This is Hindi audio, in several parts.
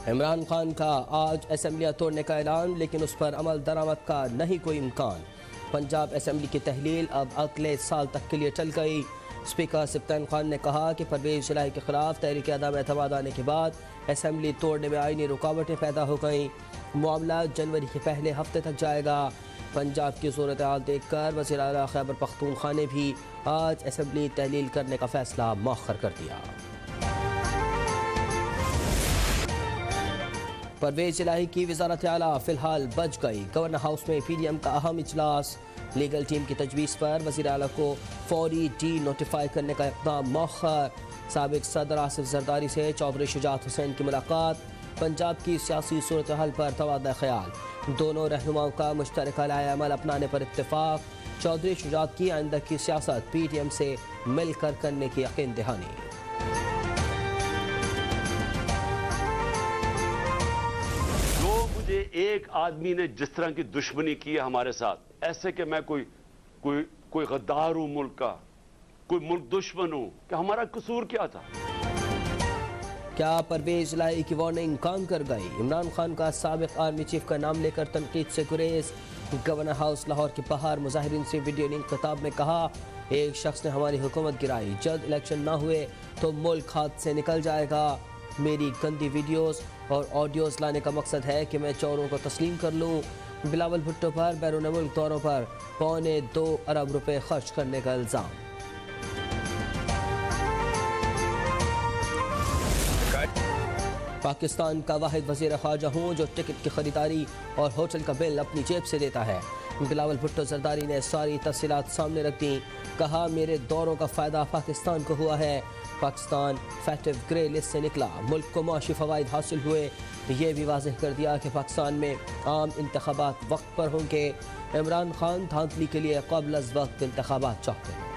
इमरान खान का आज असम्बलियाँ तोड़ने का ऐलान, लेकिन उस पर अमल दरामद का नहीं कोई इम्कान। पंजाब असम्बली की तहलील अब अगले साल तक के लिए टल गई। स्पीकर सिप्तान खान ने कहा कि परवेज इलाही के खिलाफ तहरीक अदम एतमाद आने के बाद असम्बली तोड़ने में आईनी रुकावटें पैदा हो गईं। मामला जनवरी के पहले हफ्ते तक जाएगा। पंजाब की सूरत हाल देख कर वज़ीर आला खैबर पख्तूनख्वा ने भी आज असम्बली तहलील करने का फैसला मौखर कर दिया। परवेज इलाही की वज़ारत आला फिलहाल बच गई। गवर्नर हाउस में PDM का अहम इजलास। लीगल टीम की तजवीज़ पर वज़ीर आला को फौरी डी नोटिफाई करने का इक़दाम मौखर। साबिक़ सदर आसिफ जरदारी से चौधरी शुजात हुसैन की मुलाकात। पंजाब की सियासी सूरत हाल पर तबादला ख्याल। दोनों रहनुमाओं का मुश्तरका लाए अमल अपनाने पर इत्तेफाक। चौधरी शुजात की आइंदा की सियासत PDM से मिलकर करने की यकीन दहानी। एक आदमी ने जिस तरह की दुश्मनी की है हमारे साथ, ऐसे कि मैं कोई गद्दार हूं, मुल्क का कोई मुल्क दुश्मन हूं, कि हमारा कसूर क्या था? क्या परवेज इलाही की वार्निंग काम कर गई? इमरान खान का साबिक आर्मी चीफ का नाम लेकर तनकीद से गुरेज। गवर्नर हाउस लाहौर के बाहर मुजाहिरीन से वीडियो लिंक खिताब में कहा, एक शख्स ने हमारी हुकूमत गिराई, जल्द इलेक्शन ना हुए तो मुल्क हाथ से निकल जाएगा। मेरी गंदी वीडियोस और ऑडियोज लाने का मकसद है कि मैं चोरों को तस्लीम कर लूँ। बिलावल भुट्टो पर बैरून मुल्क दौरों पर $2.25 अरब खर्च करने का इल्ज़ाम। पाकिस्तान का वाहिद वज़ीर ख़ारजा हूँ जो टिकट की खरीदारी और होटल का बिल अपनी जेब से देता है। बिलावल भुट्टो जरदारी ने सारी तफसीलात सामने रख दी। कहा, मेरे दौरों का फ़ायदा पाकिस्तान को हुआ है। पाकिस्तान फैटिव ग्रे लिस्ट से निकला, मुल्क को माशी फ़वाइद हासिल हुए। ये भी वाज़ेह कर दिया कि पाकिस्तान में आम इंतखाबात वक्त पर होंगे। इमरान खान धांधली के लिए क़ब्ल अज़ वक्त इंतखाबात चाहते हैं।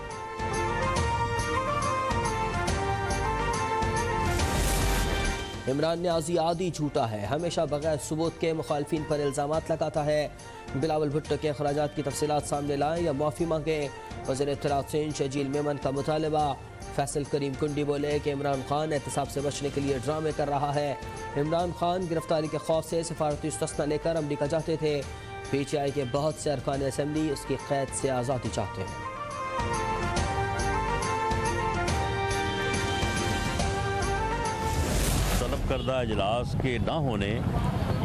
इमरान ने आज़ी झूठा है, हमेशा बगैर सबूत के मुखालफिन पर इल्ज़ामात लगाता है। बिलावल भुट्टो के अखराजात की तफसीलात सामने लाएं या माफ़ी मांगें। वज़ीर इत्तलात सिंध शजील मेमन का मुतालबा। फैसल करीम कुंडी बोले कि इमरान खान एहतसाब से बचने के लिए ड्रामे कर रहा है। इमरान खान गिरफ्तारी के खौफ से सिफारती इस्तिस्ना लेकर अमरीका जाते थे। PTI के बहुत से अरकान असम्बली उसकी कैद से आज़ादी चाहते हैं। तलब करदा इजलास के ना होने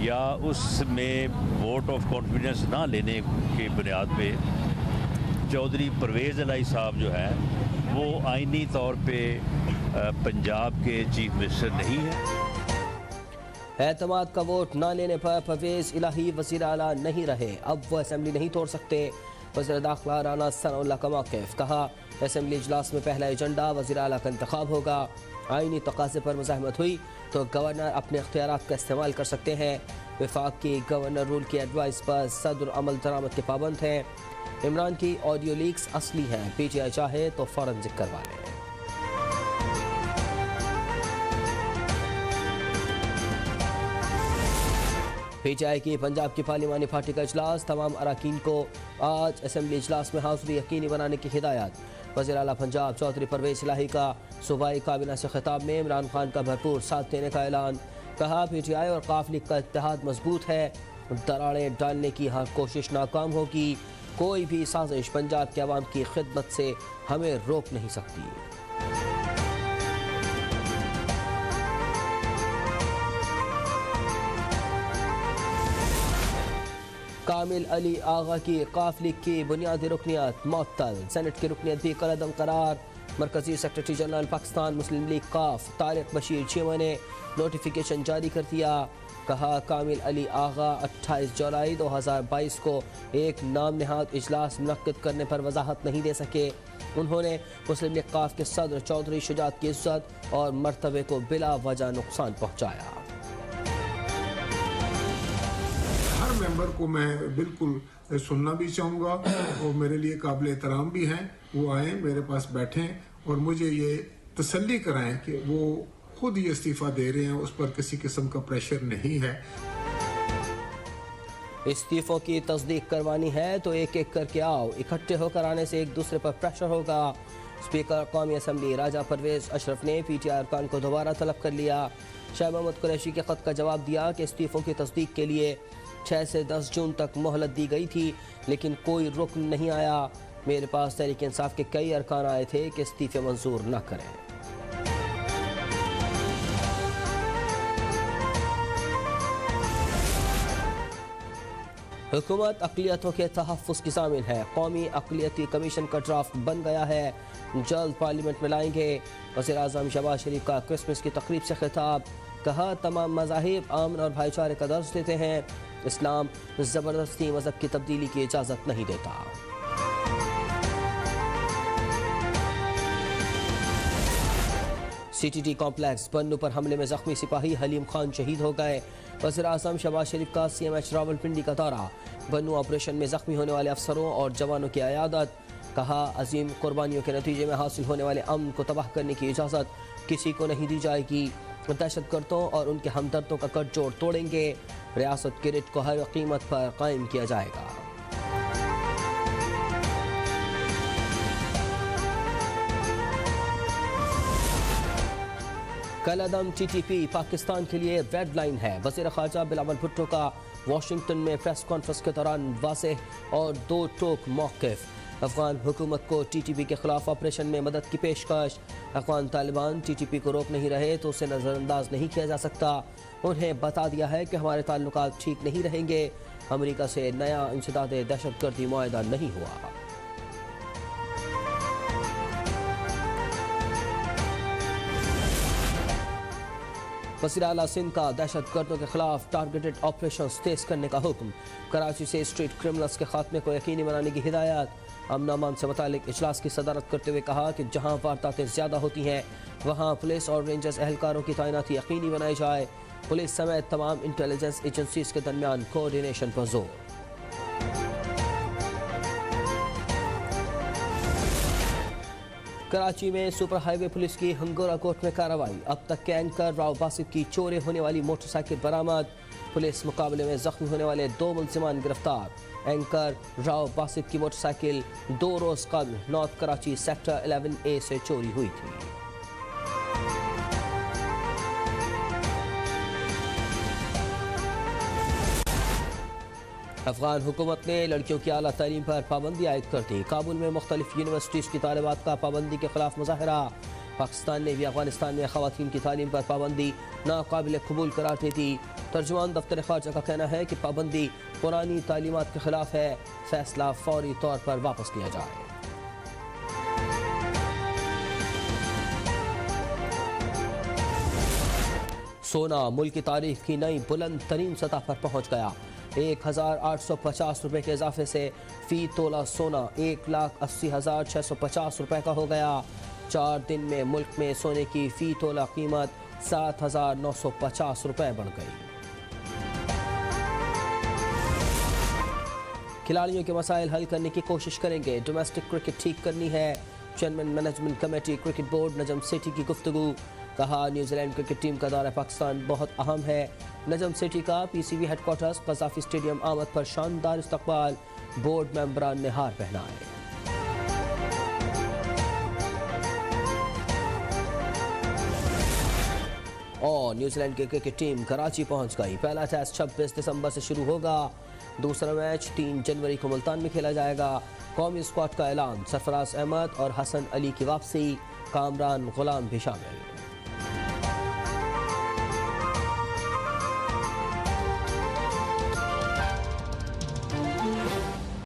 या उसमें वोट ऑफ कॉन्फिडेंस ना लेने की बुनियाद पे चौधरी परवेज़ इलाही साहब जो है वो आइनी तौर पे पंजाब के चीफ मिनिस्टर नहीं है। एतमाद का वोट ना लेने पर परवेज़ इलाही वज़ीर आला नहीं रहे, अब वो असम्बली नहीं तोड़ सकते। वज़ीर दाखिला राना सनाउल्लाह का मौक़िफ़। कहा, असम्बली इजलास में पहला एजेंडा वज़ीर आला का इंतखाब होगा। आइनी तकाज़े पर मुज़ाहमत हुई तो गवर्नर अपने इख्तियारात का इस्तेमाल कर सकते हैं। वफाक की गवर्नर रूल की एडवाइस पर सदर अमल दरामद के पाबंद हैं। इमरान की ऑडियो लीक्स असली हैं, PTI चाहे तो फॉरेंसिक करवा लें। PTI की पंजाब की पार्लिमानी पार्टी का इजलास। तमाम अरकान को आज असम्बली इजलास में हाज़िरी यकीनी बनाने की हिदायत। वज़ीर आला पंजाब चौधरी परवेज़ इलाही का सूबाई काबिना से खिताब में इमरान खान का भरपूर साथ देने का ऐलान। कहा, PTI और काफ लीग का इत्तेहाद मजबूत है, दरारें डालने की हर कोशिश नाकाम होगी। कोई भी साजिश पंजाब के अवाम की खिदमत से हमें रोक नहीं सकती। कामिल अली आगा की काफ लीग की बुनियादी रुकनियत मअतल। सेनेट की रुकनियत भी कलअदम करार। मरकजी सेक्रेटरी जनरल पाकिस्तान मुस्लिम लीग काफ तारिक बशीर चीमा ने नोटिफिकेशन जारी कर दिया। कहा, कामिल अली आगा 28 जुलाई 2022 को एक नाम नहाद इजलास मुनक्किद करने पर वजाहत नहीं दे सके। उन्होंने मुस्लिम लीग काफ के सदर चौधरी शुजात की इज्जत और मर्तबे को बिला वजह नुकसान पहुँचाया। हर मेंबर को मैं बिल्कुल सुनना भी चाहूँगा और मेरे लिए काबिल एहतराम भी हैं, वो आएँ मेरे पास बैठें और मुझे ये तसल्ली कराएं कि वो खुद ही इस्तीफ़ा दे रहे हैं, उस पर किसी किस्म का प्रेशर नहीं है। इस्तीफ़ों की तस्दीक करवानी है तो एक एक करके आओ, इकट्ठे होकर आने से एक दूसरे पर प्रेशर होगा। स्पीकर कौमी असम्बली राजा परवेज़ अशरफ ने PTI अरकान को दोबारा तलब कर लिया। शाह महमूद कुरैशी के ख़त का जवाब दिया कि इस्तीफ़ों की तस्दीक के लिए 6 से 10 जून तक मोहलत दी गई थी, लेकिन कोई रुकन नहीं आया। मेरे पास तहरीक इंसाफ के कई अरकान आए थे कि इस्तीफ़े मंजूर न करें। हुकूमत अक़लियतों के तहफ़्फ़ुज़ की शामिल है। कौमी अक़लियती कमीशन का ड्राफ्ट बन गया है, जल्द पार्लियामेंट में लाएंगे। वज़ीर-ए-आज़म शहबाज शरीफ का क्रिसमस की तकरीब से खिताब, कहा तमाम मज़ाहिब अमन और भाईचारे का दर्ज देते हैं, इस्लाम ज़बरदस्ती मज़हब की तब्दीली की इजाज़त नहीं देता। CTT कॉम्प्लेक्स बन्नू पर हमले में जख्मी सिपाही हलीम खान शहीद हो गए। वज़ीर-ए-आज़म शहबाज शरीफ का CMH रावलपिंडी का दौरा, बन्नू ऑपरेशन में जख्मी होने वाले अफसरों और जवानों की अयादत, कहा अजीम कुर्बानियों के नतीजे में हासिल होने वाले अमन को तबाह करने की इजाज़त किसी को नहीं दी जाएगी। दहशतगर्दों और उनके हमदर्दों का गठजोड़ तोड़ेंगे। रियासत के रिट को हर कीमत पर कायम किया जाएगा। कलअदम TTP पाकिस्तान के लिए रेड लाइन है। वज़ीर ख़ारजा बिलावल भुट्टो का वाशिंगटन में प्रेस कॉन्फ्रेंस के दौरान वाज़ेह और दो टोक मौक़िफ़। अफ़गान हुकूमत को TTP के ख़िलाफ़ ऑपरेशन में मदद की पेशकश। अफ़गान तालिबान TTP को रोक नहीं रहे तो उसे नज़रअंदाज नहीं किया जा सकता। उन्हें बता दिया है कि हमारे ताल्लुकात ठीक नहीं रहेंगे। अमरीका से नया इंसदाद दहशतगर्दी मुआहदा नहीं हुआ। वज़ीर आला सिंध का दहशतगर्दों के खिलाफ टारगेटेड ऑपरेशन तेज करने का हुक्म। कराची से स्ट्रीट क्रिमिनल्स के खात्मे को यकीनी बनाने की हिदायत। अमन अमान से मुतालिक इजलास की सदारत करते हुए कहा कि जहां वारदातें ज़्यादा होती हैं वहां पुलिस और रेंजर्स एहलकारों की तैनाती यकीनी बनाई जाए। पुलिस समेत तमाम इंटेलिजेंस एजेंसीज के दरमियान कोऑर्डिनेशन पर जोर। कराची में सुपर हाईवे पुलिस की हंगोरा कोर्ट में कार्रवाई। अब तक के एंकर राव बासित की चोरी होने वाली मोटरसाइकिल बरामद। पुलिस मुकाबले में जख्मी होने वाले 2 मुलजिमान गिरफ्तार। एंकर राव बासित की मोटरसाइकिल 2 रोज कबल नॉर्थ कराची सेक्टर 11A से चोरी हुई थी। अफगान हुकूमत ने लड़कियों की आला तालीम पर पाबंदी आयद कर दी। काबुल में मुख्तलिफ यूनिवर्सिटीज़ की तालिबात का पाबंदी के खिलाफ मुजाहरा। पाकिस्तान ने भी अफगानिस्तान में ख़वातीन की तालीम पर पाबंदी नाकाबिल कबूल करार दे दी। तर्जुमान दफ्तर ख़ारजा का कहना है कि पाबंदी पुरानी तालीमात के खिलाफ है, फैसला फौरी तौर पर वापस लिया जाए। सोना मुल्क की तारीख की नई बुलंद तरीन सतह पर पहुँच गया। 1850 रुपये के इजाफे से फ़ी तोला सोना 1,80,650 रुपये का हो गया। 4 दिन में मुल्क में सोने की फ़ी तोला कीमत 7,950 रुपये बढ़ गई। खिलाड़ियों के मसाइल हल करने की कोशिश करेंगे। डोमेस्टिक क्रिकेट ठीक करनी है। Chairman management committee cricket board Najam Sethi की गुफ्तगू। कहा न्यूजीलैंड क्रिकेट टीम का दौरा पाकिस्तान बहुत अहम है। नजम सेठी का PCB हेडक्वार्टर्स कज़ाफ़ी स्टेडियम आमद पर शानदार इस्तकबाल। बोर्ड मेंबरान ने हार पहनाए। और न्यूजीलैंड की क्रिकेट टीम कराची पहुंच गई। पहला टेस्ट 26 दिसंबर से शुरू होगा। दूसरा मैच 3 जनवरी को मुल्तान में खेला जाएगा। कौमी स्क्वाड का ऐलान, सरफराज अहमद और हसन अली की वापसी, कामरान गुलाम भी शामिल।